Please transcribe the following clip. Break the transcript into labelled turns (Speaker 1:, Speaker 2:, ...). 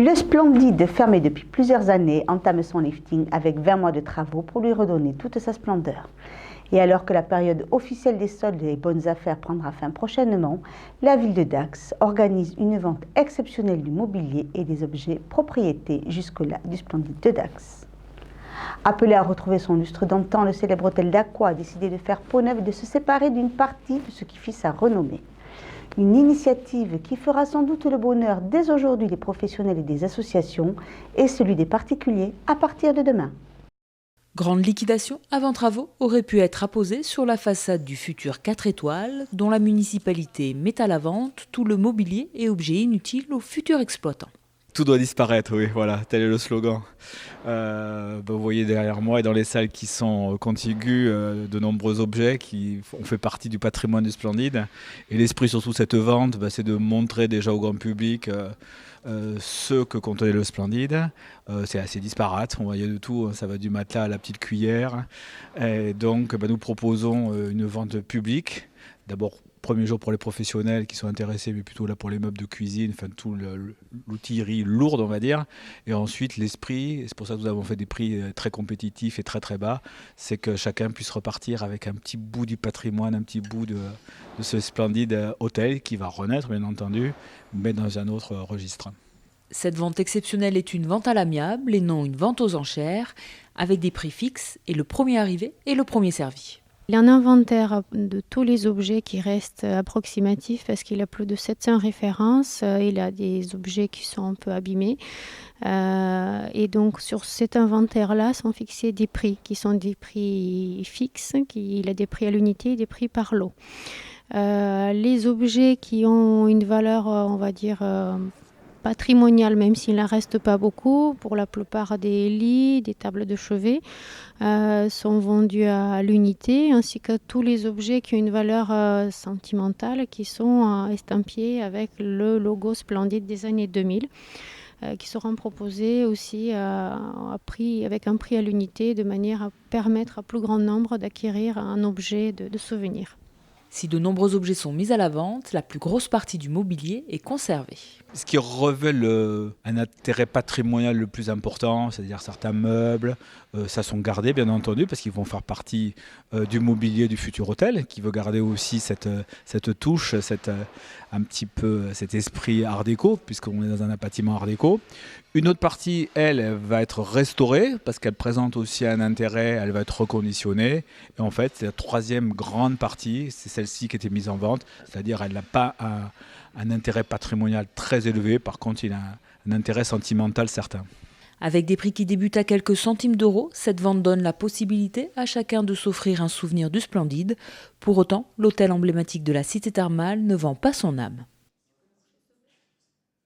Speaker 1: Le Splendide, fermé depuis plusieurs années, entame son lifting avec 20 mois de travaux pour lui redonner toute sa splendeur. Et alors que la période officielle des soldes et bonnes affaires prendra fin prochainement, la ville de Dax organise une vente exceptionnelle du mobilier et des objets propriété jusque-là du Splendide de Dax. Appelé à retrouver son lustre d'antan, le célèbre hôtel d'Aqua a décidé de faire peau neuve et de se séparer d'une partie de ce qui fit sa renommée. Une initiative qui fera sans doute le bonheur dès aujourd'hui des professionnels et des associations et celui des particuliers à partir de demain.
Speaker 2: Grande liquidation avant travaux aurait pu être apposée sur la façade du futur 4 étoiles dont la municipalité met à la vente tout le mobilier et objets inutiles aux futurs exploitants.
Speaker 3: Tout doit disparaître, oui, voilà, tel est le slogan. Vous voyez derrière moi et dans les salles qui sont contiguës, de nombreux objets qui ont fait partie du patrimoine du Splendide. Et l'esprit surtout de cette vente, c'est de montrer déjà au grand public ce que contenait le Splendide. C'est assez disparate, on voyait de tout, ça va du matelas à la petite cuillère. Et donc nous proposons une vente publique, d'abord premier jour pour les professionnels qui sont intéressés, mais plutôt là pour les meubles de cuisine, enfin tout l'outillerie lourde on va dire. Et ensuite l'esprit, et c'est pour ça que nous avons fait des prix très compétitifs et très très bas, c'est que chacun puisse repartir avec un petit bout du patrimoine, un petit bout de ce splendide hôtel qui va renaître bien entendu, mais dans un autre registre.
Speaker 2: Cette vente exceptionnelle est une vente à l'amiable et non une vente aux enchères, avec des prix fixes et le premier arrivé et le premier servi.
Speaker 4: Il y a un inventaire de tous les objets qui restent approximatifs parce qu'il a plus de 700 références. Il a des objets qui sont un peu abîmés. Et donc sur cet inventaire-là sont fixés des prix qui sont des prix fixes. Il a des prix à l'unité et des prix par lot. Les objets qui ont une valeur, on va dire, patrimonial, même s'il n'en reste pas beaucoup, pour la plupart des lits, des tables de chevet, sont vendus à l'unité, ainsi que tous les objets qui ont une valeur sentimentale, qui sont estampillés avec le logo Splendide des années 2000, qui seront proposés aussi avec un prix à l'unité, de manière à permettre à plus grand nombre d'acquérir un objet de souvenir.
Speaker 2: Si de nombreux objets sont mis à la vente, la plus grosse partie du mobilier est conservée.
Speaker 3: Ce qui révèle un intérêt patrimonial le plus important, c'est-à-dire certains meubles, ça sont gardés bien entendu parce qu'ils vont faire partie du mobilier du futur hôtel, qui veut garder aussi cette touche, un petit peu cet esprit art déco, puisqu'on est dans un bâtiment art déco. Une autre partie, elle va être restaurée parce qu'elle présente aussi un intérêt, elle va être reconditionnée. Et en fait, c'est la troisième grande partie, c'est celle-ci qui a été mise en vente, c'est-à-dire elle n'a pas un intérêt patrimonial très élevé, par contre il a un intérêt sentimental certain.
Speaker 2: Avec des prix qui débutent à quelques centimes d'euros, cette vente donne la possibilité à chacun de s'offrir un souvenir du Splendide. Pour autant, l'hôtel emblématique de la cité thermale ne vend pas son âme.